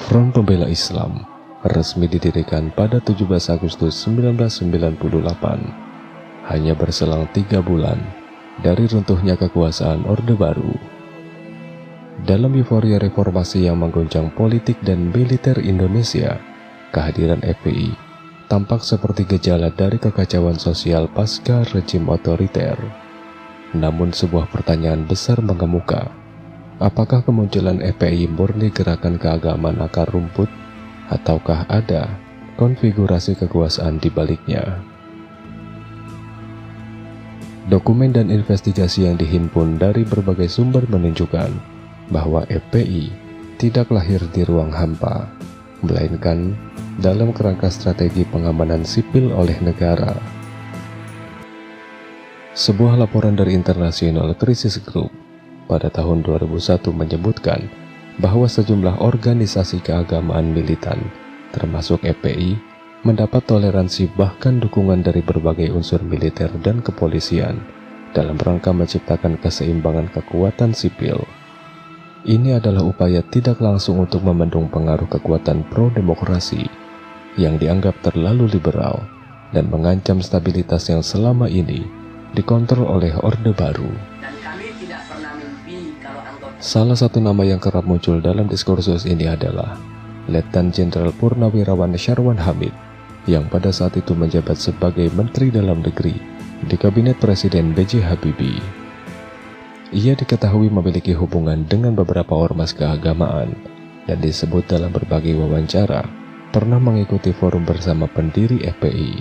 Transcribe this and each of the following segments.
Front Pembela Islam resmi didirikan pada 17 Agustus 1998, hanya berselang 3 bulan dari runtuhnya kekuasaan Orde Baru. Dalam euforia reformasi yang mengguncang politik dan militer Indonesia, kehadiran FPI tampak seperti gejala dari kekacauan sosial pasca rejim otoriter. Namun sebuah pertanyaan besar mengemuka. Apakah kemunculan FPI murni gerakan keagamaan akar rumput, ataukah ada konfigurasi kekuasaan di baliknya? Dokumen dan investigasi yang dihimpun dari berbagai sumber menunjukkan bahwa FPI tidak lahir di ruang hampa, melainkan dalam kerangka strategi pengamanan sipil oleh negara. Sebuah laporan dari International Crisis Group pada tahun 2001 menyebutkan bahwa sejumlah organisasi keagamaan militan, termasuk FPI, mendapat toleransi bahkan dukungan dari berbagai unsur militer dan kepolisian dalam rangka menciptakan keseimbangan kekuatan sipil. Ini adalah upaya tidak langsung untuk membendung pengaruh kekuatan pro-demokrasi yang dianggap terlalu liberal dan mengancam stabilitas yang selama ini dikontrol oleh Orde Baru. Salah satu nama yang kerap muncul dalam diskursus ini adalah Letnan Jenderal Purnawirawan Syarwan Hamid, yang pada saat itu menjabat sebagai Menteri Dalam Negeri di Kabinet Presiden B.J. Habibie. Ia diketahui memiliki hubungan dengan beberapa ormas keagamaan dan disebut dalam berbagai wawancara pernah mengikuti forum bersama pendiri FPI.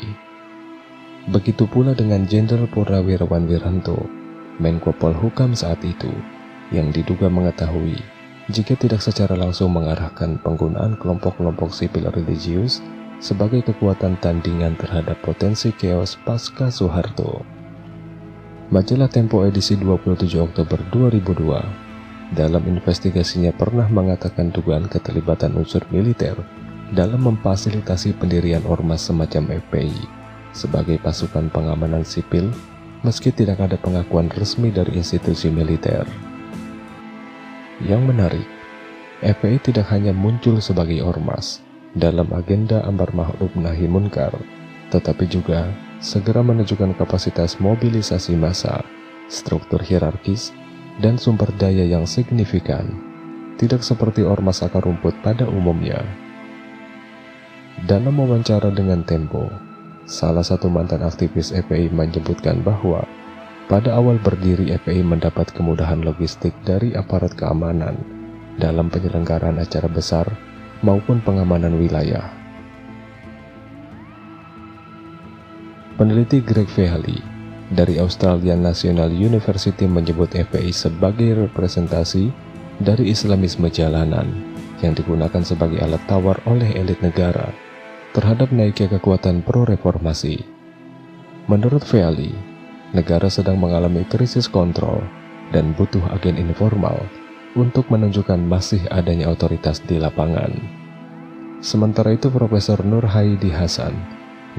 Begitu pula dengan Jenderal Purnawirawan Wiranto, Menko Polhukam saat itu, yang diduga mengetahui jika tidak secara langsung mengarahkan penggunaan kelompok-kelompok sipil religius sebagai kekuatan tandingan terhadap potensi chaos pasca Soeharto. Majalah Tempo edisi 27 Oktober 2002 dalam investigasinya pernah mengatakan dugaan keterlibatan unsur militer dalam memfasilitasi pendirian ormas semacam FPI sebagai pasukan pengamanan sipil, meski tidak ada pengakuan resmi dari institusi militer. Yang menarik, FPI tidak hanya muncul sebagai ormas dalam agenda amar ma'ruf nahi munkar, tetapi juga segera menunjukkan kapasitas mobilisasi massa, struktur hierarkis, dan sumber daya yang signifikan, tidak seperti ormas akar rumput pada umumnya. Dalam wawancara dengan Tempo, salah satu mantan aktivis FPI menyebutkan bahwa pada awal berdiri FPI mendapat kemudahan logistik dari aparat keamanan dalam penyelenggaraan acara besar maupun pengamanan wilayah. Peneliti Greg Fealy dari Australian National University menyebut FPI sebagai representasi dari Islamisme jalanan yang digunakan sebagai alat tawar oleh elit negara terhadap naiknya kekuatan pro-reformasi. Menurut Fealy, negara sedang mengalami krisis kontrol dan butuh agen informal untuk menunjukkan masih adanya otoritas di lapangan. Sementara itu, Profesor Nur Haidi Hasan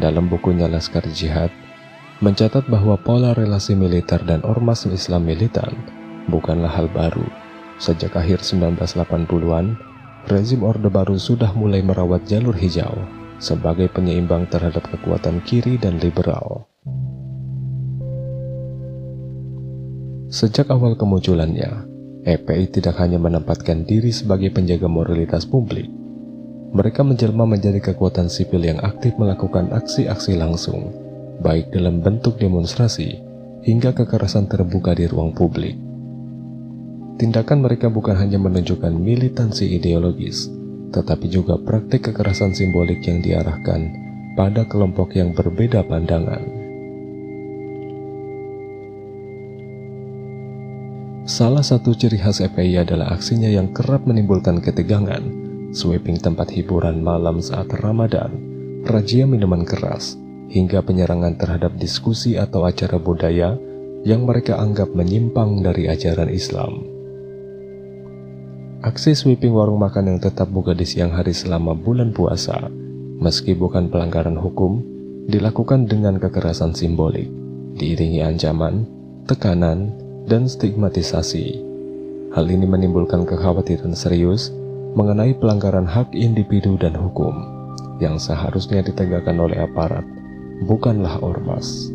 dalam bukunya Laskar Jihad mencatat bahwa pola relasi militer dan ormas Islam militan bukanlah hal baru. Sejak akhir 1980-an, rezim Orde Baru sudah mulai merawat jalur hijau sebagai penyeimbang terhadap kekuatan kiri dan liberal. Sejak awal kemunculannya, FPI tidak hanya menempatkan diri sebagai penjaga moralitas publik. Mereka menjelma menjadi kekuatan sipil yang aktif melakukan aksi-aksi langsung, baik dalam bentuk demonstrasi hingga kekerasan terbuka di ruang publik. Tindakan mereka bukan hanya menunjukkan militansi ideologis, tetapi juga praktik kekerasan simbolik yang diarahkan pada kelompok yang berbeda pandangan. Salah satu ciri khas FPI adalah aksinya yang kerap menimbulkan ketegangan, sweeping tempat hiburan malam saat Ramadan, razia minuman keras, hingga penyerangan terhadap diskusi atau acara budaya yang mereka anggap menyimpang dari ajaran Islam. Aksi sweeping warung makan yang tetap buka di siang hari selama bulan puasa, meski bukan pelanggaran hukum, dilakukan dengan kekerasan simbolik, diiringi ancaman, tekanan, dan stigmatisasi. Hal ini menimbulkan kekhawatiran serius mengenai pelanggaran hak individu dan hukum yang seharusnya ditegakkan oleh aparat, bukanlah ormas.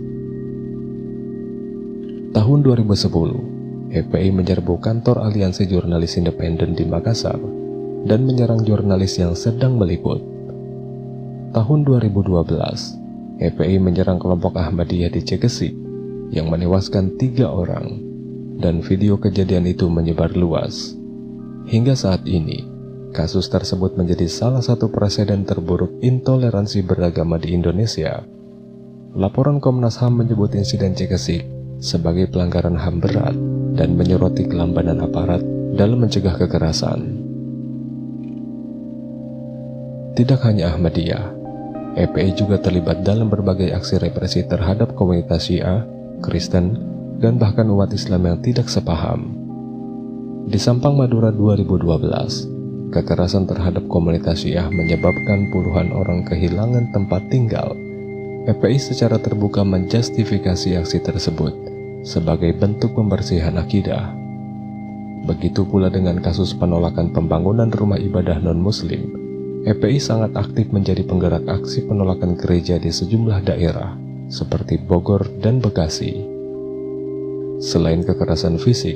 Tahun 2010, FPI menyerbu kantor Aliansi Jurnalis Independen di Makassar dan menyerang jurnalis yang sedang meliput. Tahun 2012, FPI menyerang kelompok Ahmadiyah di Cekesi yang menewaskan 3 orang, dan video kejadian itu menyebar luas. Hingga saat ini, kasus tersebut menjadi salah satu presiden terburuk intoleransi beragama di Indonesia. Laporan Komnas HAM menyebut insiden Cekesi sebagai pelanggaran HAM berat dan menyoroti kelambanan aparat dalam mencegah kekerasan. Tidak hanya Ahmadiyah, FPI juga terlibat dalam berbagai aksi represi terhadap komunitas Syiah, Kristen, dan bahkan umat Islam yang tidak sepaham. Di Sampang, Madura 2012, kekerasan terhadap komunitas Syiah menyebabkan puluhan orang kehilangan tempat tinggal. FPI secara terbuka menjustifikasi aksi tersebut sebagai bentuk pembersihan akidah. Begitu pula dengan kasus penolakan pembangunan rumah ibadah non-muslim. FPI sangat aktif menjadi penggerak aksi penolakan gereja di sejumlah daerah seperti Bogor dan Bekasi. Selain kekerasan fisik,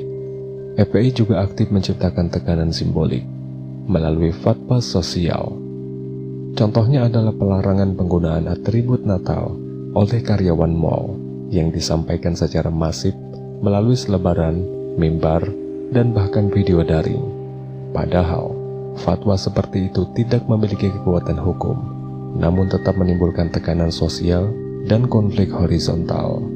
FPI juga aktif menciptakan tekanan simbolik melalui fatwa sosial. Contohnya adalah pelarangan penggunaan atribut Natal oleh karyawan mal yang disampaikan secara masif melalui selebaran, mimbar, dan bahkan video daring. Padahal, fatwa seperti itu tidak memiliki kekuatan hukum, namun tetap menimbulkan tekanan sosial dan konflik horizontal.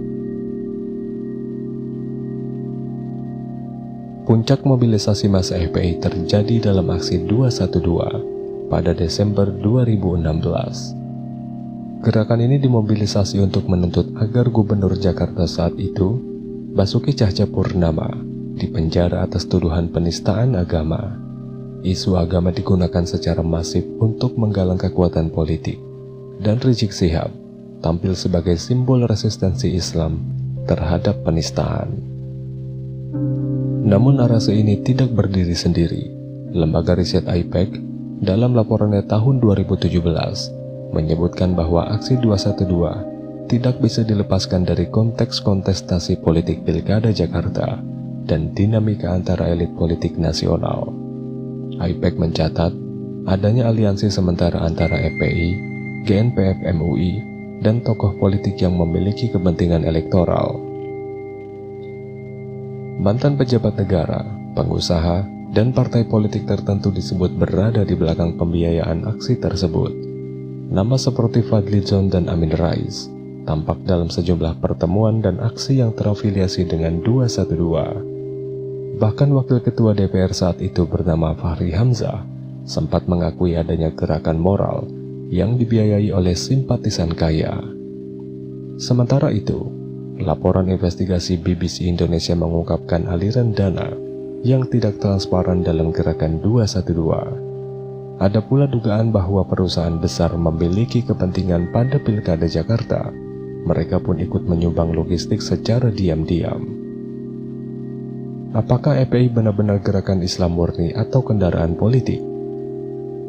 Puncak mobilisasi massa FPI terjadi dalam aksi 212 pada Desember 2016. Gerakan ini dimobilisasi untuk menuntut agar Gubernur Jakarta saat itu, Basuki Cahayapurnama, dipenjara atas tuduhan penistaan agama. Isu agama digunakan secara masif untuk menggalang kekuatan politik, dan Rizik Syihab tampil sebagai simbol resistensi Islam terhadap penistaan. Namun narasi ini tidak berdiri sendiri. Lembaga riset IPEC dalam laporannya tahun 2017 menyebutkan bahwa aksi 212 tidak bisa dilepaskan dari konteks kontestasi politik Pilkada Jakarta dan dinamika antara elit politik nasional. IPEC mencatat adanya aliansi sementara antara FPI, GNPF MUI, dan tokoh politik yang memiliki kepentingan elektoral. Mantan pejabat negara, pengusaha, dan partai politik tertentu disebut berada di belakang pembiayaan aksi tersebut. Nama seperti Fadlizon dan Amin Rais tampak dalam sejumlah pertemuan dan aksi yang terafiliasi dengan 212. Bahkan Wakil Ketua DPR saat itu bernama Fahri Hamzah sempat mengakui adanya gerakan moral yang dibiayai oleh simpatisan kaya. Sementara itu, laporan investigasi BBC Indonesia mengungkapkan aliran dana yang tidak transparan dalam gerakan 212. Ada pula dugaan bahwa perusahaan besar memiliki kepentingan pada Pilkada Jakarta. Mereka pun ikut menyumbang logistik secara diam-diam. Apakah FPI benar-benar gerakan Islam murni atau kendaraan politik?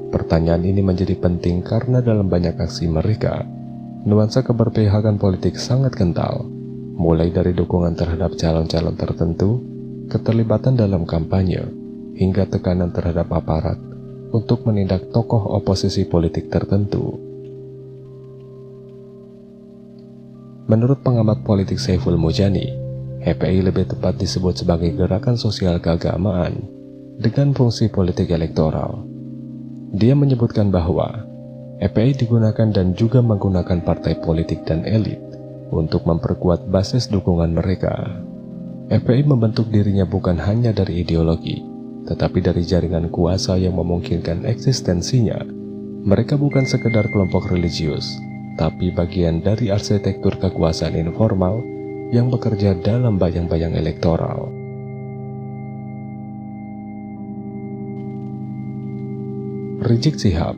Pertanyaan ini menjadi penting karena dalam banyak aksi mereka, nuansa keberpihakan politik sangat kental, mulai dari dukungan terhadap calon-calon tertentu, keterlibatan dalam kampanye, hingga tekanan terhadap aparat untuk menindak tokoh oposisi politik tertentu. Menurut pengamat politik Saiful Mujani, FPI lebih tepat disebut sebagai gerakan sosial keagamaan dengan fungsi politik elektoral. Dia menyebutkan bahwa FPI digunakan dan juga menggunakan partai politik dan elit untuk memperkuat basis dukungan mereka. FPI membentuk dirinya bukan hanya dari ideologi, tetapi dari jaringan kuasa yang memungkinkan eksistensinya. Mereka bukan sekedar kelompok religius, tapi bagian dari arsitektur kekuasaan informal yang bekerja dalam bayang-bayang elektoral. Rizik Syihab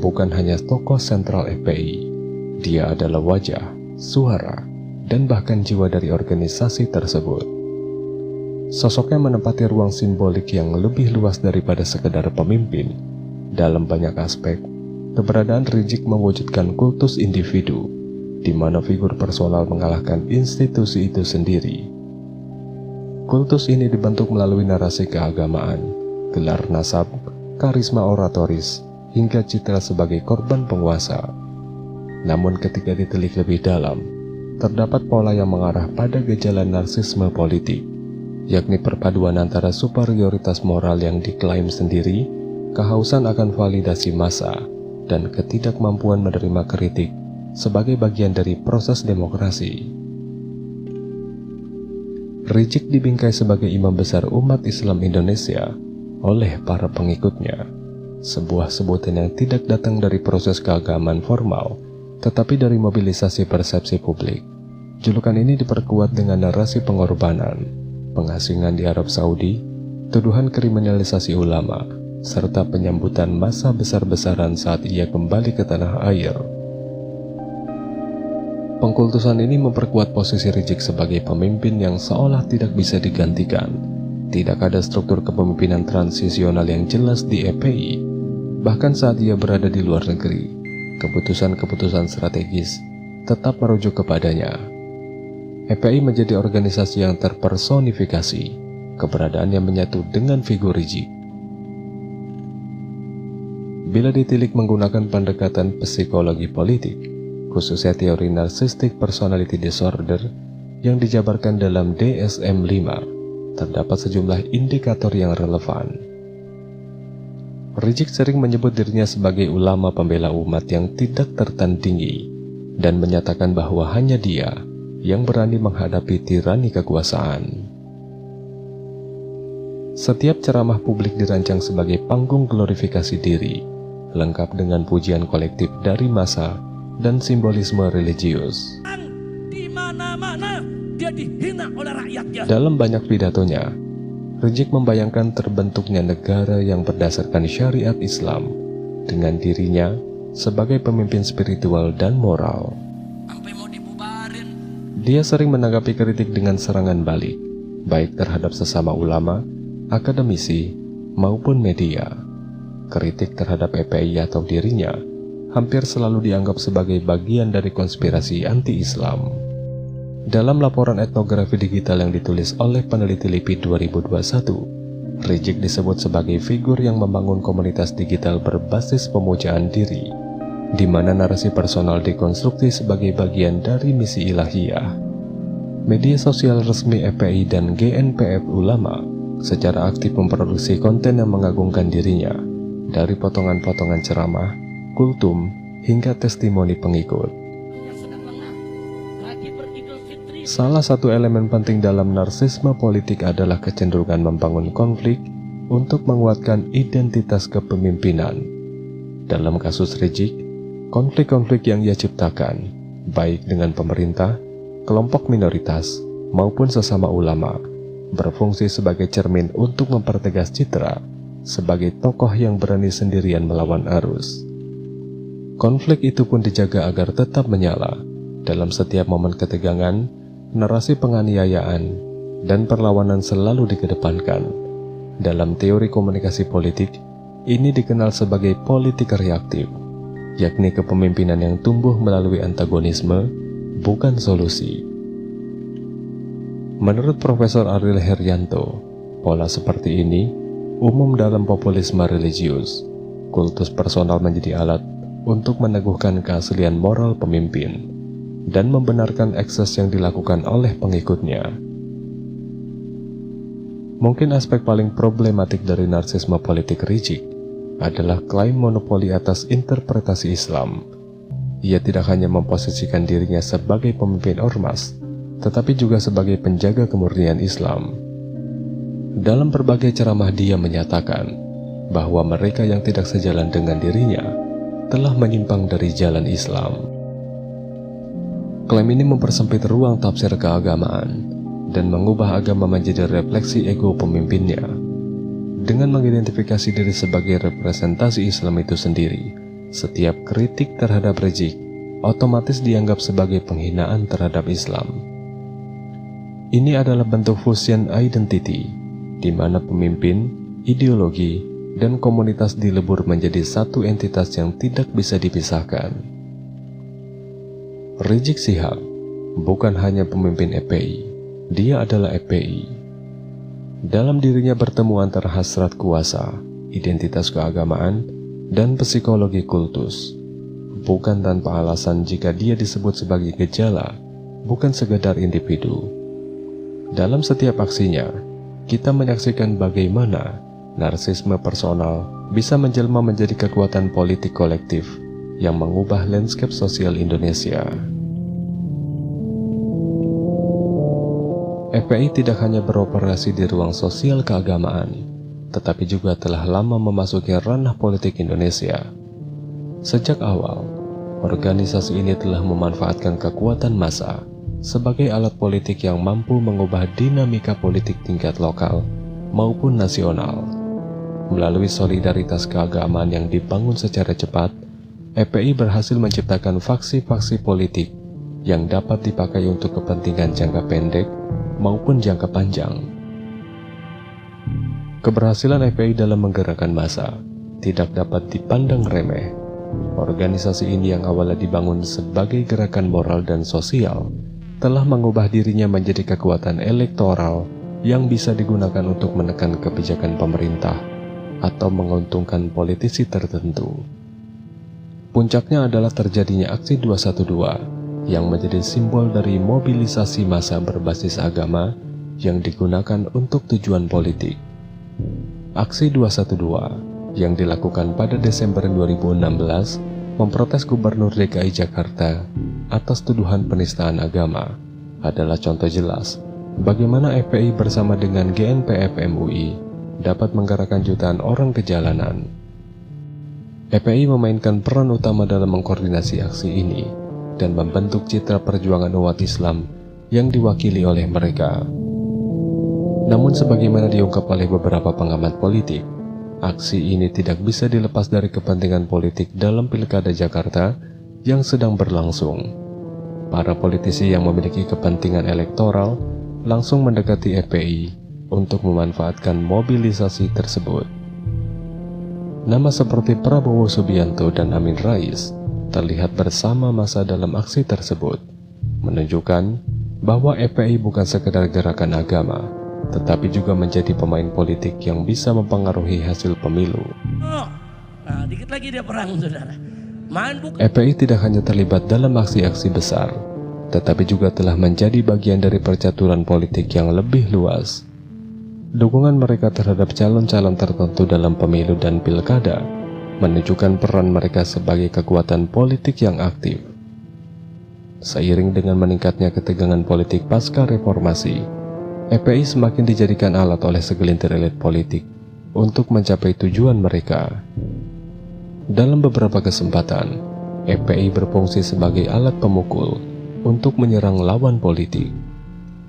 bukan hanya tokoh sentral FPI, dia adalah wajah, suara, dan bahkan jiwa dari organisasi tersebut. Sosoknya menempati ruang simbolik yang lebih luas daripada sekedar pemimpin. Dalam banyak aspek, keberadaan Rizik mewujudkan kultus individu, di mana figur personal mengalahkan institusi itu sendiri. Kultus ini dibentuk melalui narasi keagamaan, gelar nasab, karisma oratoris, hingga citra sebagai korban penguasa. Namun ketika ditelik lebih dalam, terdapat pola yang mengarah pada gejala narsisme politik, yakni perpaduan antara superioritas moral yang diklaim sendiri, kehausan akan validasi massa, dan ketidakmampuan menerima kritik sebagai bagian dari proses demokrasi. Rizik dibingkai sebagai imam besar umat Islam Indonesia oleh para pengikutnya, sebuah sebutan yang tidak datang dari proses keagamaan formal, tetapi dari mobilisasi persepsi publik. Julukan ini diperkuat dengan narasi pengorbanan, pengasingan di Arab Saudi, tuduhan kriminalisasi ulama, serta penyambutan massa besar-besaran saat ia kembali ke tanah air. Pengkultusan ini memperkuat posisi Rizik sebagai pemimpin yang seolah tidak bisa digantikan. Tidak ada struktur kepemimpinan transisional yang jelas di EPI. Bahkan saat ia berada di luar negeri, keputusan-keputusan strategis tetap merujuk kepadanya. EPI menjadi organisasi yang terpersonifikasi, keberadaan yang menyatu dengan figur Rizik. Bila ditilik menggunakan pendekatan psikologi politik, khususnya teori Narcissistic Personality Disorder yang dijabarkan dalam DSM-5, terdapat sejumlah indikator yang relevan. Rizik sering menyebut dirinya sebagai ulama pembela umat yang tidak tertandingi, dan menyatakan bahwa hanya dia yang berani menghadapi tirani kekuasaan. Setiap ceramah publik dirancang sebagai panggung glorifikasi diri, lengkap dengan pujian kolektif dari massa dan simbolisme religius. Di mana-mana dia dihina oleh rakyatnya. Dalam banyak pidatonya, Rizik membayangkan terbentuknya negara yang berdasarkan syariat Islam, dengan dirinya sebagai pemimpin spiritual dan moral. Sampai mau dibubarin. Dia sering menanggapi kritik dengan serangan balik, baik terhadap sesama ulama, akademisi, maupun media. Kritik terhadap EPI atau dirinya hampir selalu dianggap sebagai bagian dari konspirasi anti-Islam. Dalam laporan etnografi digital yang ditulis oleh peneliti LIPI 2021, Rizik disebut sebagai figur yang membangun komunitas digital berbasis pemujaan diri, di mana narasi personal dikonstruksi sebagai bagian dari misi ilahiyah. Media sosial resmi EPI dan GNPF Ulama secara aktif memproduksi konten yang mengagungkan dirinya, dari potongan-potongan ceramah, kultum, hingga testimoni pengikut. Salah satu elemen penting dalam narsisme politik adalah kecenderungan membangun konflik untuk menguatkan identitas kepemimpinan. Dalam kasus Rizik, konflik-konflik yang ia ciptakan, baik dengan pemerintah, kelompok minoritas, maupun sesama ulama, berfungsi sebagai cermin untuk mempertegas citra sebagai tokoh yang berani sendirian melawan arus. Konflik itu pun dijaga agar tetap menyala dalam setiap momen ketegangan. Narasi penganiayaan dan perlawanan selalu dikedepankan. Dalam teori komunikasi politik, ini dikenal sebagai politik reaktif, yakni kepemimpinan yang tumbuh melalui antagonisme, bukan solusi. Menurut Profesor Ariel Heryanto, pola seperti ini umum dalam populisme religius. Kultus personal menjadi alat untuk meneguhkan keaslian moral pemimpin dan membenarkan ekses yang dilakukan oleh pengikutnya. Mungkin aspek paling problematik dari narsisme politik Rizik adalah klaim monopoli atas interpretasi Islam. Ia tidak hanya memposisikan dirinya sebagai pemimpin ormas, tetapi juga sebagai penjaga kemurnian Islam. Dalam berbagai ceramah dia menyatakan bahwa mereka yang tidak sejalan dengan dirinya telah menyimpang dari jalan Islam. Klaim ini mempersempit ruang tafsir keagamaan dan mengubah agama menjadi refleksi ego pemimpinnya. Dengan mengidentifikasi diri sebagai representasi Islam itu sendiri, setiap kritik terhadap Rizik otomatis dianggap sebagai penghinaan terhadap Islam. Ini adalah bentuk fusion identity, di mana pemimpin, ideologi, dan komunitas dilebur menjadi satu entitas yang tidak bisa dipisahkan. Rizik Syihab bukan hanya pemimpin FPI, dia adalah FPI. Dalam dirinya bertemu antara hasrat kuasa, identitas keagamaan, dan psikologi kultus. Bukan tanpa alasan jika dia disebut sebagai gejala, bukan sekedar individu. Dalam setiap aksinya, kita menyaksikan bagaimana narsisme personal bisa menjelma menjadi kekuatan politik kolektif yang mengubah landscape sosial Indonesia. FPI tidak hanya beroperasi di ruang sosial keagamaan, tetapi juga telah lama memasuki ranah politik Indonesia. Sejak awal, organisasi ini telah memanfaatkan kekuatan massa sebagai alat politik yang mampu mengubah dinamika politik tingkat lokal maupun nasional. Melalui solidaritas keagamaan yang dibangun secara cepat, FPI berhasil menciptakan faksi-faksi politik yang dapat dipakai untuk kepentingan jangka pendek maupun jangka panjang. Keberhasilan FPI dalam menggerakkan massa tidak dapat dipandang remeh. Organisasi ini yang awalnya dibangun sebagai gerakan moral dan sosial, telah mengubah dirinya menjadi kekuatan elektoral yang bisa digunakan untuk menekan kebijakan pemerintah atau menguntungkan politisi tertentu. Puncaknya adalah terjadinya aksi 212 yang menjadi simbol dari mobilisasi massa berbasis agama yang digunakan untuk tujuan politik. Aksi 212 yang dilakukan pada Desember 2016 memprotes Gubernur DKI Jakarta atas tuduhan penistaan agama adalah contoh jelas bagaimana FPI bersama dengan GNPF MUI dapat menggerakkan jutaan orang ke jalanan. FPI memainkan peran utama dalam mengkoordinasi aksi ini dan membentuk citra perjuangan umat Islam yang diwakili oleh mereka. Namun sebagaimana diungkap oleh beberapa pengamat politik, aksi ini tidak bisa dilepas dari kepentingan politik dalam Pilkada Jakarta yang sedang berlangsung. Para politisi yang memiliki kepentingan elektoral langsung mendekati FPI untuk memanfaatkan mobilisasi tersebut. Nama seperti Prabowo Subianto dan Amin Rais terlihat bersama massa dalam aksi tersebut, menunjukkan bahwa FPI bukan sekedar gerakan agama, tetapi juga menjadi pemain politik yang bisa mempengaruhi hasil pemilu. Nah, dikit lagi dia perang, saudara. FPI tidak hanya terlibat dalam aksi-aksi besar, tetapi juga telah menjadi bagian dari percaturan politik yang lebih luas. Dukungan mereka terhadap calon-calon tertentu dalam pemilu dan pilkada menunjukkan peran mereka sebagai kekuatan politik yang aktif. Seiring dengan meningkatnya ketegangan politik pasca reformasi, FPI semakin dijadikan alat oleh segelintir elit politik untuk mencapai tujuan mereka. Dalam beberapa kesempatan, FPI berfungsi sebagai alat pemukul untuk menyerang lawan politik.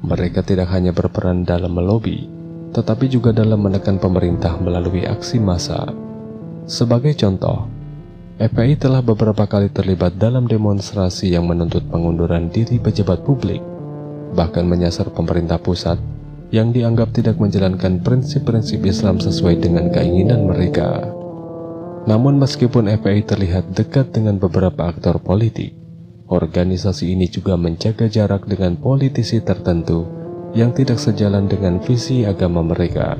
Mereka tidak hanya berperan dalam melobi, tetapi juga dalam menekan pemerintah melalui aksi massa. Sebagai contoh, FPI telah beberapa kali terlibat dalam demonstrasi yang menuntut pengunduran diri pejabat publik, bahkan menyasar pemerintah pusat yang dianggap tidak menjalankan prinsip-prinsip Islam sesuai dengan keinginan mereka. Namun meskipun FPI terlihat dekat dengan beberapa aktor politik, organisasi ini juga menjaga jarak dengan politisi tertentu yang tidak sejalan dengan visi agama mereka.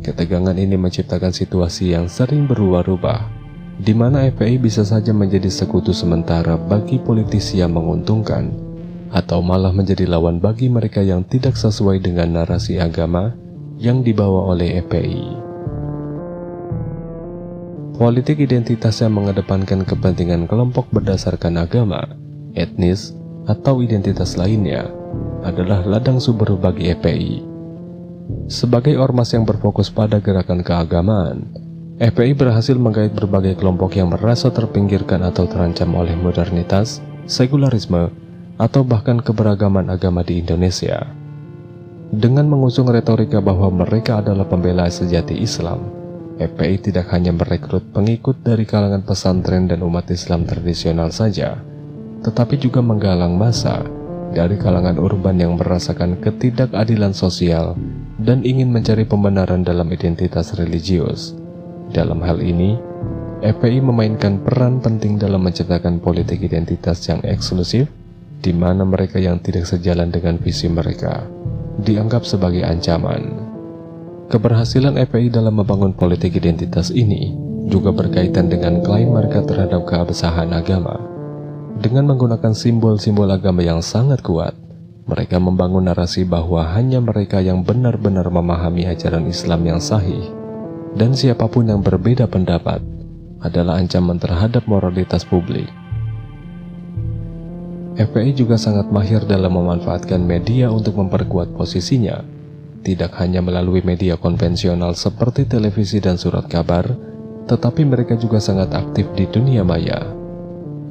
Ketegangan ini menciptakan situasi yang sering berubah-ubah, di mana FPI bisa saja menjadi sekutu sementara bagi politisi yang menguntungkan, atau malah menjadi lawan bagi mereka yang tidak sesuai dengan narasi agama yang dibawa oleh FPI. Politik identitas yang mengedepankan kepentingan kelompok berdasarkan agama, etnis, atau identitas lainnya adalah ladang sumber bagi FPI. Sebagai ormas yang berfokus pada gerakan keagamaan, FPI berhasil menggait berbagai kelompok yang merasa terpinggirkan atau terancam oleh modernitas, sekularisme, atau bahkan keberagaman agama di Indonesia. Dengan mengusung retorika bahwa mereka adalah pembela sejati Islam, FPI tidak hanya merekrut pengikut dari kalangan pesantren dan umat Islam tradisional saja, tetapi juga menggalang massa dari kalangan urban yang merasakan ketidakadilan sosial dan ingin mencari pembenaran dalam identitas religius. Dalam hal ini, FPI memainkan peran penting dalam menciptakan politik identitas yang eksklusif, di mana mereka yang tidak sejalan dengan visi mereka dianggap sebagai ancaman. Keberhasilan FPI dalam membangun politik identitas ini juga berkaitan dengan klaim mereka terhadap keabsahan agama. Dengan menggunakan simbol-simbol agama yang sangat kuat, mereka membangun narasi bahwa hanya mereka yang benar-benar memahami ajaran Islam yang sahih, dan siapapun yang berbeda pendapat adalah ancaman terhadap moralitas publik. FPI juga sangat mahir dalam memanfaatkan media untuk memperkuat posisinya, tidak hanya melalui media konvensional seperti televisi dan surat kabar, tetapi mereka juga sangat aktif di dunia maya.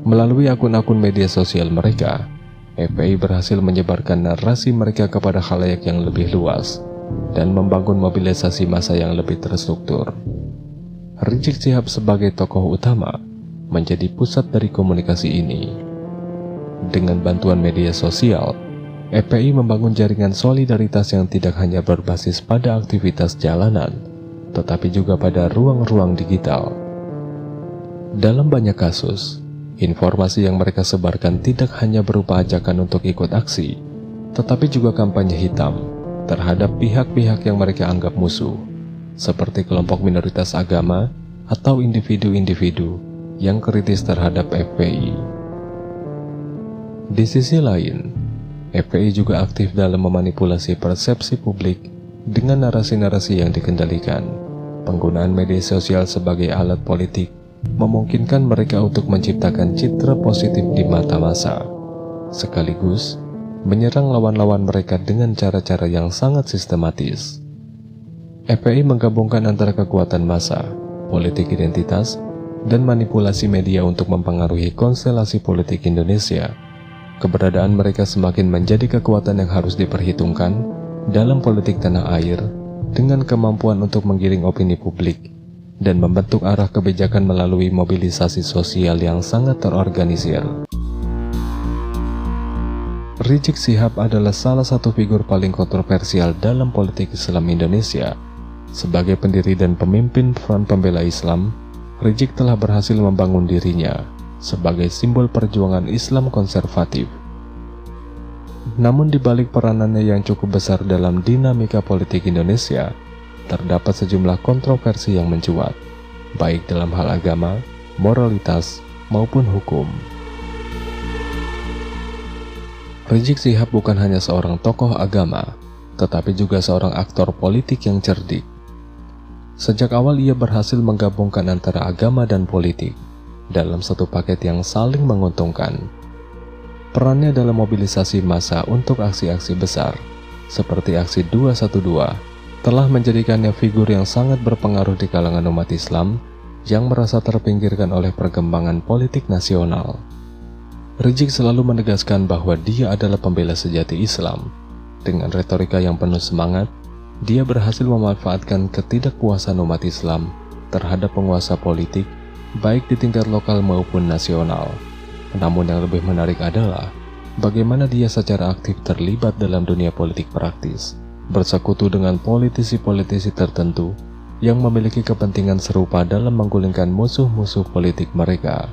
Melalui akun-akun media sosial mereka, FPI berhasil menyebarkan narasi mereka kepada khalayak yang lebih luas dan membangun mobilisasi massa yang lebih terstruktur. Rizik Syihab sebagai tokoh utama menjadi pusat dari komunikasi ini. Dengan bantuan media sosial, FPI membangun jaringan solidaritas yang tidak hanya berbasis pada aktivitas jalanan, tetapi juga pada ruang-ruang digital. Dalam banyak kasus, informasi yang mereka sebarkan tidak hanya berupa ajakan untuk ikut aksi, tetapi juga kampanye hitam terhadap pihak-pihak yang mereka anggap musuh, seperti kelompok minoritas agama atau individu-individu yang kritis terhadap FPI. Di sisi lain, FPI juga aktif dalam memanipulasi persepsi publik dengan narasi-narasi yang dikendalikan. Penggunaan media sosial sebagai alat politik memungkinkan mereka untuk menciptakan citra positif di mata massa, sekaligus menyerang lawan-lawan mereka dengan cara-cara yang sangat sistematis. FPI menggabungkan antara kekuatan massa, politik identitas, dan manipulasi media untuk mempengaruhi konstelasi politik Indonesia. Keberadaan mereka semakin menjadi kekuatan yang harus diperhitungkan dalam politik tanah air, dengan kemampuan untuk menggiring opini publik dan membentuk arah kebijakan melalui mobilisasi sosial yang sangat terorganisir. Rizik Syihab adalah salah satu figur paling kontroversial dalam politik Islam Indonesia. Sebagai pendiri dan pemimpin Front Pembela Islam, Rizik telah berhasil membangun dirinya sebagai simbol perjuangan Islam konservatif. Namun di balik peranannya yang cukup besar dalam dinamika politik Indonesia, terdapat sejumlah kontroversi yang mencuat, baik dalam hal agama, moralitas, maupun hukum. Rizik Syihab bukan hanya seorang tokoh agama, tetapi juga seorang aktor politik yang cerdik. Sejak awal ia berhasil menggabungkan antara agama dan politik dalam satu paket yang saling menguntungkan. Perannya dalam mobilisasi massa untuk aksi-aksi besar, seperti aksi 212, telah menjadikannya figur yang sangat berpengaruh di kalangan umat Islam yang merasa terpinggirkan oleh perkembangan politik nasional. Rizik selalu menegaskan bahwa dia adalah pembela sejati Islam. Dengan retorika yang penuh semangat, dia berhasil memanfaatkan ketidakpuasan umat Islam terhadap penguasa politik, baik di tingkat lokal maupun nasional. Namun yang lebih menarik adalah bagaimana dia secara aktif terlibat dalam dunia politik praktis, bersekutu dengan politisi-politisi tertentu yang memiliki kepentingan serupa dalam menggulingkan musuh-musuh politik mereka.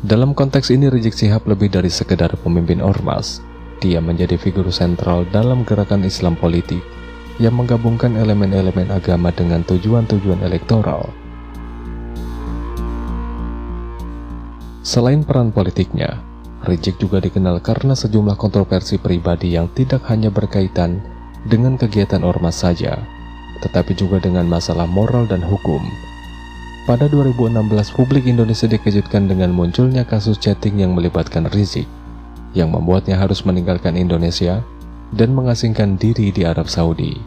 Dalam konteks ini, Rizik Syihab lebih dari sekedar pemimpin ormas. Dia menjadi figur sentral dalam gerakan Islam politik yang menggabungkan elemen-elemen agama dengan tujuan-tujuan elektoral. Selain peran politiknya, Rizik juga dikenal karena sejumlah kontroversi pribadi yang tidak hanya berkaitan dengan kegiatan ormas saja, tetapi juga dengan masalah moral dan hukum. Pada 2016, publik Indonesia dikejutkan dengan munculnya kasus chatting yang melibatkan Rizik, yang membuatnya harus meninggalkan Indonesia dan mengasingkan diri di Arab Saudi.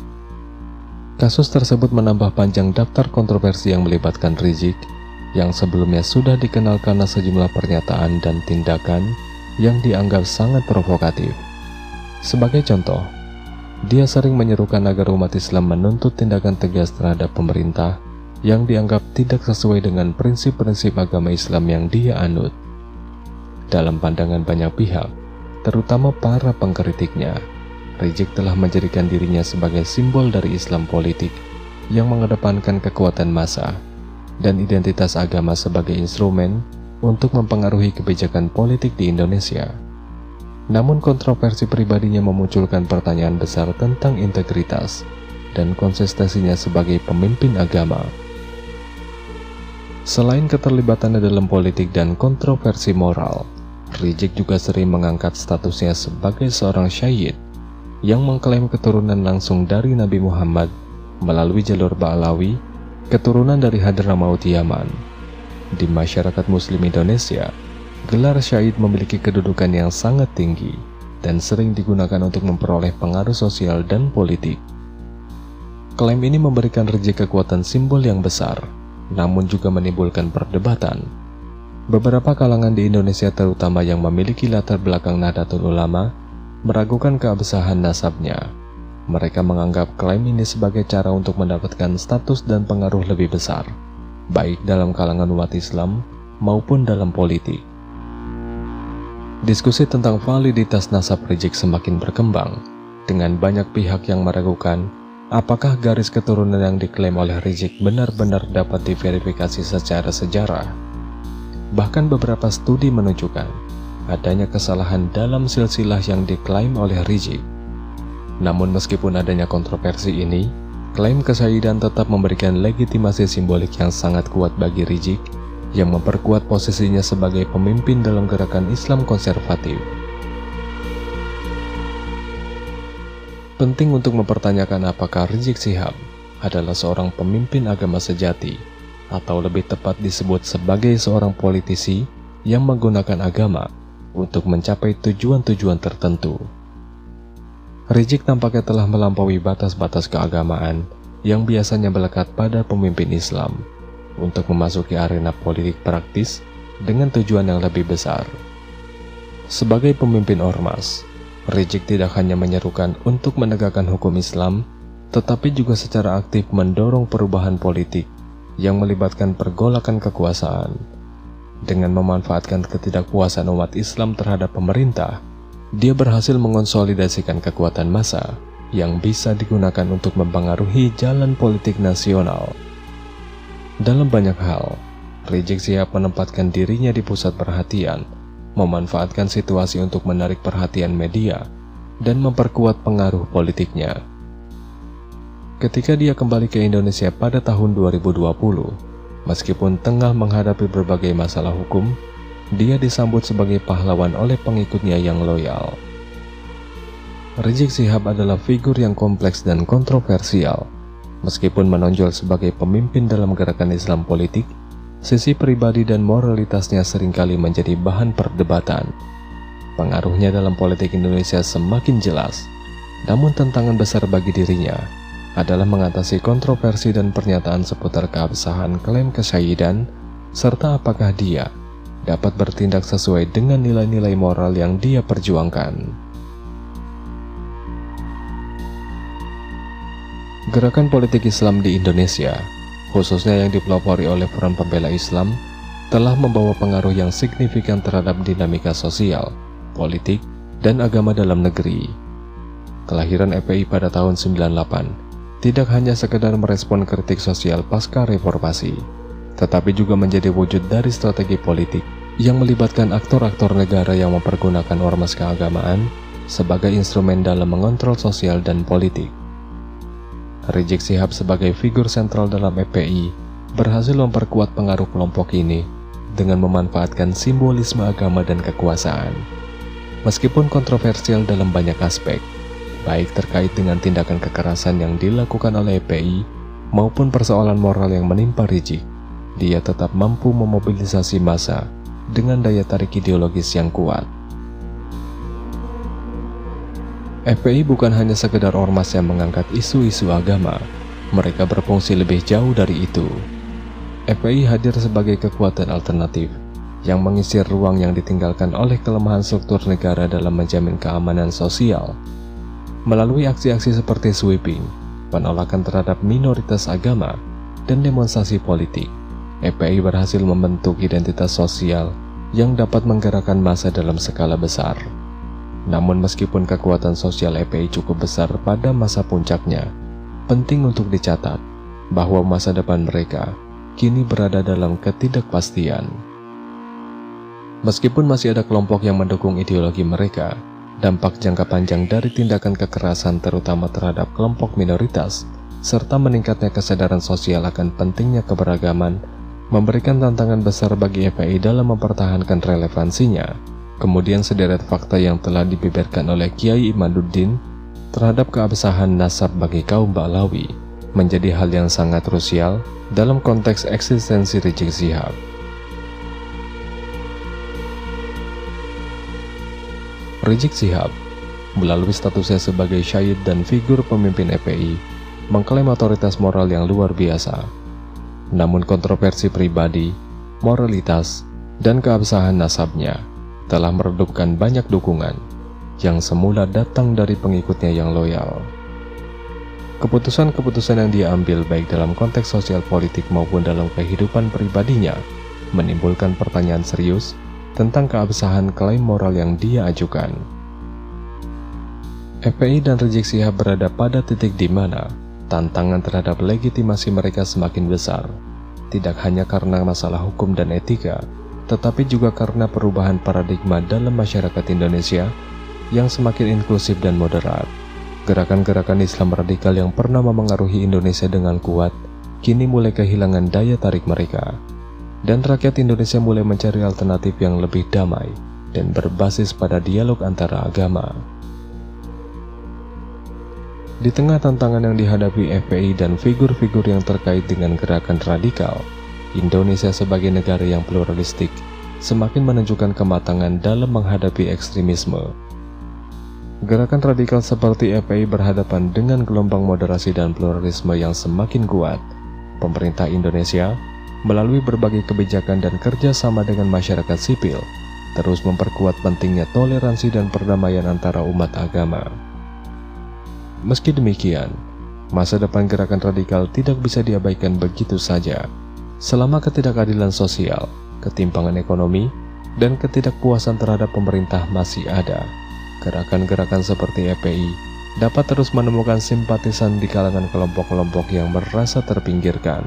Kasus tersebut menambah panjang daftar kontroversi yang melibatkan Rizik, yang sebelumnya sudah dikenal karena sejumlah pernyataan dan tindakan yang dianggap sangat provokatif. Sebagai contoh, dia sering menyerukan agar umat Islam menuntut tindakan tegas terhadap pemerintah yang dianggap tidak sesuai dengan prinsip-prinsip agama Islam yang dia anut. Dalam pandangan banyak pihak, terutama para pengkritiknya. Rizik telah menjadikan dirinya sebagai simbol dari Islam politik yang mengedepankan kekuatan massa dan identitas agama sebagai instrumen untuk mempengaruhi kebijakan politik di Indonesia. Namun kontroversi pribadinya memunculkan pertanyaan besar tentang integritas dan konsistensinya sebagai pemimpin agama. Selain keterlibatannya dalam politik dan kontroversi moral, Rizik juga sering mengangkat statusnya sebagai seorang syahid yang mengklaim keturunan langsung dari Nabi Muhammad melalui jalur Ba'alawi, keturunan dari Hadramaut Yaman. Di masyarakat Muslim Indonesia, gelar syahid memiliki kedudukan yang sangat tinggi dan sering digunakan untuk memperoleh pengaruh sosial dan politik. Klaim ini memberikan Rizik kekuatan simbol yang besar, namun juga menimbulkan perdebatan. Beberapa kalangan di Indonesia, terutama yang memiliki latar belakang Nahdlatul Ulama, meragukan keabsahan nasabnya. Mereka menganggap klaim ini sebagai cara untuk mendapatkan status dan pengaruh lebih besar, baik dalam kalangan umat Islam maupun dalam politik. Diskusi tentang validitas nasab Rizik semakin berkembang, dengan banyak pihak yang meragukan apakah garis keturunan yang diklaim oleh Rizik benar-benar dapat diverifikasi secara sejarah. Bahkan beberapa studi menunjukkan adanya kesalahan dalam silsilah yang diklaim oleh Rizik. Namun meskipun adanya kontroversi ini, klaim kesyahidan tetap memberikan legitimasi simbolik yang sangat kuat bagi Rizik yang memperkuat posisinya sebagai pemimpin dalam gerakan Islam konservatif. Penting untuk mempertanyakan apakah Rizik Syihab adalah seorang pemimpin agama sejati, atau lebih tepat disebut sebagai seorang politisi yang menggunakan agama untuk mencapai tujuan-tujuan tertentu. Rizik tampaknya telah melampaui batas-batas keagamaan yang biasanya melekat pada pemimpin Islam untuk memasuki arena politik praktis dengan tujuan yang lebih besar. Sebagai pemimpin ormas, Rizik tidak hanya menyerukan untuk menegakkan hukum Islam, tetapi juga secara aktif mendorong perubahan politik yang melibatkan pergolakan kekuasaan. Dengan memanfaatkan ketidakpuasan umat Islam terhadap pemerintah, dia berhasil mengonsolidasikan kekuatan massa yang bisa digunakan untuk mempengaruhi jalan politik nasional. Dalam banyak hal, Rizik Syihab menempatkan dirinya di pusat perhatian, memanfaatkan situasi untuk menarik perhatian media, dan memperkuat pengaruh politiknya. Ketika dia kembali ke Indonesia pada tahun 2020, meskipun tengah menghadapi berbagai masalah hukum, dia disambut sebagai pahlawan oleh pengikutnya yang loyal. Rizik Syihab adalah figur yang kompleks dan kontroversial. Meskipun menonjol sebagai pemimpin dalam gerakan Islam politik, sisi pribadi dan moralitasnya seringkali menjadi bahan perdebatan. Pengaruhnya dalam politik Indonesia semakin jelas, namun tantangan besar bagi dirinya adalah mengatasi kontroversi dan pernyataan seputar keabsahan klaim kesyahidan, serta apakah dia dapat bertindak sesuai dengan nilai-nilai moral yang dia perjuangkan. Gerakan politik Islam di Indonesia, khususnya yang dipelopori oleh Front Pembela Islam, telah membawa pengaruh yang signifikan terhadap dinamika sosial, politik, dan agama dalam negeri. Kelahiran FPI pada tahun 98 tidak hanya sekedar merespon kritik sosial pasca reformasi, tetapi juga menjadi wujud dari strategi politik yang melibatkan aktor-aktor negara yang mempergunakan ormas keagamaan sebagai instrumen dalam mengontrol sosial dan politik. Rizik Syihab sebagai figur sentral dalam FPI berhasil memperkuat pengaruh kelompok ini dengan memanfaatkan simbolisme agama dan kekuasaan. Meskipun kontroversial dalam banyak aspek, baik terkait dengan tindakan kekerasan yang dilakukan oleh FPI maupun persoalan moral yang menimpa Rizik, dia tetap mampu memobilisasi massa dengan daya tarik ideologis yang kuat. FPI bukan hanya sekedar ormas yang mengangkat isu-isu agama, mereka berfungsi lebih jauh dari itu. FPI hadir sebagai kekuatan alternatif yang mengisi ruang yang ditinggalkan oleh kelemahan struktur negara dalam menjamin keamanan sosial. Melalui aksi-aksi seperti sweeping, penolakan terhadap minoritas agama, dan demonstrasi politik, FPI berhasil membentuk identitas sosial yang dapat menggerakkan massa dalam skala besar. Namun meskipun kekuatan sosial FPI cukup besar pada masa puncaknya, penting untuk dicatat bahwa masa depan mereka kini berada dalam ketidakpastian. Meskipun masih ada kelompok yang mendukung ideologi mereka, dampak jangka panjang dari tindakan kekerasan terutama terhadap kelompok minoritas, serta meningkatnya kesadaran sosial akan pentingnya keberagaman, memberikan tantangan besar bagi FPI dalam mempertahankan relevansinya. Kemudian sederet fakta yang telah dibeberkan oleh Kiai Imaduddin terhadap keabsahan nasab bagi kaum Ba'lawi menjadi hal yang sangat krusial dalam konteks eksistensi Rizik Syihab. Rizik Syihab, melalui statusnya sebagai syahid dan figur pemimpin FPI, mengklaim otoritas moral yang luar biasa. Namun kontroversi pribadi, moralitas, dan keabsahan nasabnya telah meredupkan banyak dukungan yang semula datang dari pengikutnya yang loyal. Keputusan-keputusan yang dia ambil baik dalam konteks sosial politik maupun dalam kehidupan pribadinya menimbulkan pertanyaan serius tentang keabsahan klaim moral yang dia ajukan. FPI dan Rizik Syihab berada pada titik di mana tantangan terhadap legitimasi mereka semakin besar, tidak hanya karena masalah hukum dan etika, tetapi juga karena perubahan paradigma dalam masyarakat Indonesia yang semakin inklusif dan moderat. Gerakan-gerakan Islam radikal yang pernah memengaruhi Indonesia dengan kuat, kini mulai kehilangan daya tarik mereka. Dan rakyat Indonesia mulai mencari alternatif yang lebih damai dan berbasis pada dialog antara agama. Di tengah tantangan yang dihadapi FPI dan figur-figur yang terkait dengan gerakan radikal, Indonesia sebagai negara yang pluralistik semakin menunjukkan kematangan dalam menghadapi ekstremisme. Gerakan radikal seperti FPI berhadapan dengan gelombang moderasi dan pluralisme yang semakin kuat. Pemerintah Indonesia, melalui berbagai kebijakan dan kerjasama dengan masyarakat sipil, terus memperkuat pentingnya toleransi dan perdamaian antara umat agama. Meski demikian, masa depan gerakan radikal tidak bisa diabaikan begitu saja. Selama ketidakadilan sosial, ketimpangan ekonomi, dan ketidakpuasan terhadap pemerintah masih ada, gerakan-gerakan seperti FPI dapat terus menemukan simpatisan di kalangan kelompok-kelompok yang merasa terpinggirkan.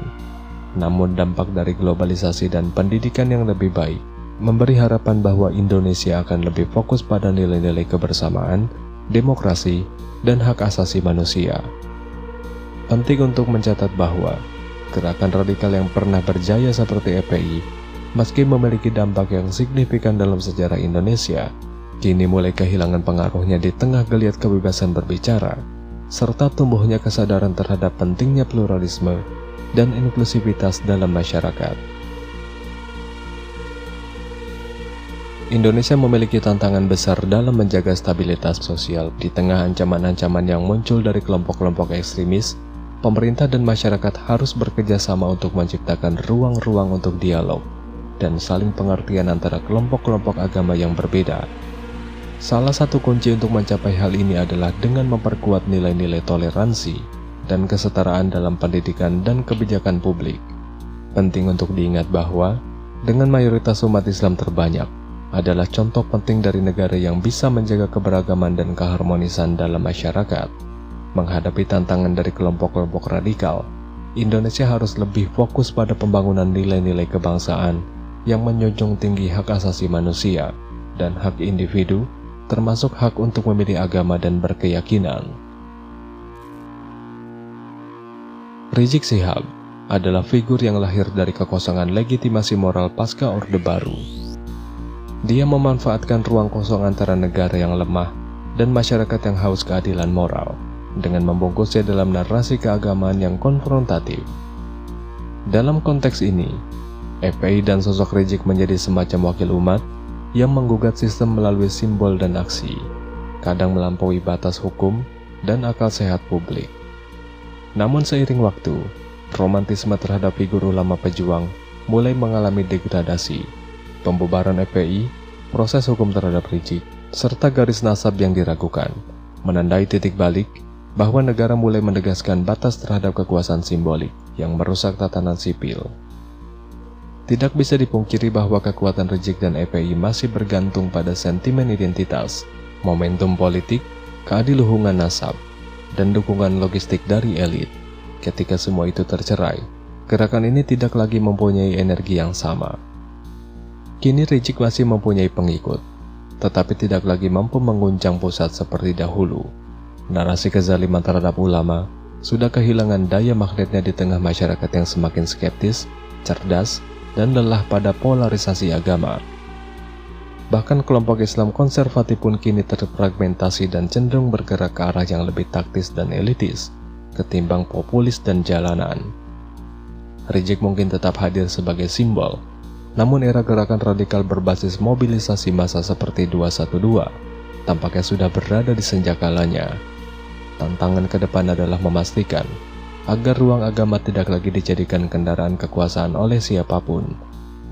Namun dampak dari globalisasi dan pendidikan yang lebih baik memberi harapan bahwa Indonesia akan lebih fokus pada nilai-nilai kebersamaan, demokrasi, dan hak asasi manusia. Penting untuk mencatat bahwa gerakan radikal yang pernah berjaya seperti FPI, meski memiliki dampak yang signifikan dalam sejarah Indonesia, kini mulai kehilangan pengaruhnya di tengah geliat kebebasan berbicara, serta tumbuhnya kesadaran terhadap pentingnya pluralisme dan inklusivitas dalam masyarakat. Indonesia memiliki tantangan besar dalam menjaga stabilitas sosial di tengah ancaman-ancaman yang muncul dari kelompok-kelompok ekstremis. Pemerintah dan masyarakat harus bekerja sama untuk menciptakan ruang-ruang untuk dialog dan saling pengertian antara kelompok-kelompok agama yang berbeda. Salah satu kunci untuk mencapai hal ini adalah dengan memperkuat nilai-nilai toleransi dan kesetaraan dalam pendidikan dan kebijakan publik. Penting untuk diingat bahwa dengan mayoritas umat Islam terbanyak adalah contoh penting dari negara yang bisa menjaga keberagaman dan keharmonisan dalam masyarakat. Menghadapi tantangan dari kelompok-kelompok radikal, Indonesia harus lebih fokus pada pembangunan nilai-nilai kebangsaan yang menjunjung tinggi hak asasi manusia dan hak individu, termasuk hak untuk memilih agama dan berkeyakinan. Rizik Syihab adalah figur yang lahir dari kekosongan legitimasi moral pasca Orde Baru. Dia memanfaatkan ruang kosong antara negara yang lemah dan masyarakat yang haus keadilan moral dengan membungkusnya dalam narasi keagamaan yang konfrontatif. Dalam konteks ini, FPI dan sosok Rizik menjadi semacam wakil umat yang menggugat sistem melalui simbol dan aksi, kadang melampaui batas hukum dan akal sehat publik. Namun seiring waktu, romantisme terhadap figur ulama pejuang mulai mengalami degradasi. Pembubaran FPI, proses hukum terhadap Rizik, serta garis nasab yang diragukan, menandai titik balik bahwa negara mulai menegaskan batas terhadap kekuasaan simbolik yang merusak tatanan sipil. Tidak bisa dipungkiri bahwa kekuatan Rizik dan FPI masih bergantung pada sentimen identitas momentum politik, keadiluhungan nasab, dan dukungan logistik dari elit. Ketika semua itu tercerai, gerakan ini tidak lagi mempunyai energi yang sama. Kini Rizik masih mempunyai pengikut, tetapi tidak lagi mampu mengguncang pusat seperti dahulu. Narasi kezaliman terhadap ulama sudah kehilangan daya magnetnya di tengah masyarakat yang semakin skeptis, cerdas, dan lelah pada polarisasi agama. Bahkan kelompok Islam konservatif pun kini terfragmentasi dan cenderung bergerak ke arah yang lebih taktis dan elitis ketimbang populis dan jalanan. Rizik mungkin tetap hadir sebagai simbol, namun era gerakan radikal berbasis mobilisasi massa seperti 212 tampaknya sudah berada di senjakalanya. Tantangan ke depan adalah memastikan agar ruang agama tidak lagi dijadikan kendaraan kekuasaan oleh siapapun,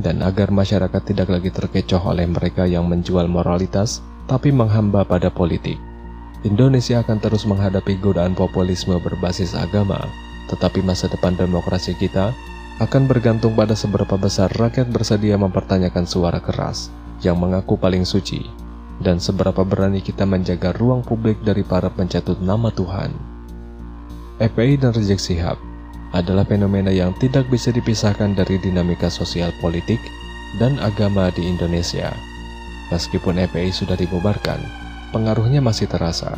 dan agar masyarakat tidak lagi terkecoh oleh mereka yang menjual moralitas tapi menghamba pada politik. Indonesia akan terus menghadapi godaan populisme berbasis agama, tetapi masa depan demokrasi kita akan bergantung pada seberapa besar rakyat bersedia mempertanyakan suara keras yang mengaku paling suci, dan seberapa berani kita menjaga ruang publik dari para pencatut nama Tuhan. FPI dan Rizik Syihab adalah fenomena yang tidak bisa dipisahkan dari dinamika sosial politik dan agama di Indonesia. Meskipun FPI sudah dibubarkan, pengaruhnya masih terasa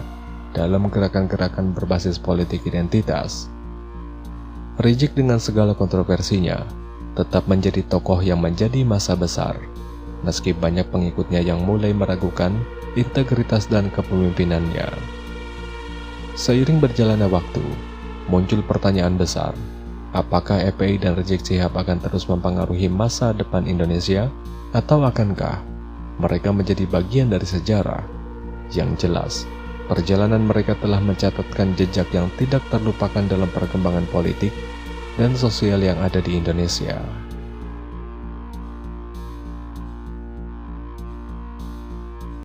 dalam gerakan-gerakan berbasis politik identitas. Rizik dengan segala kontroversinya tetap menjadi tokoh yang menjadi massa besar, meski banyak pengikutnya yang mulai meragukan integritas dan kepemimpinannya. Seiring berjalannya waktu, muncul pertanyaan besar, apakah FPI dan Rizik Syihab akan terus mempengaruhi masa depan Indonesia, atau akankah mereka menjadi bagian dari sejarah? Yang jelas, perjalanan mereka telah mencatatkan jejak yang tidak terlupakan dalam perkembangan politik dan sosial yang ada di Indonesia.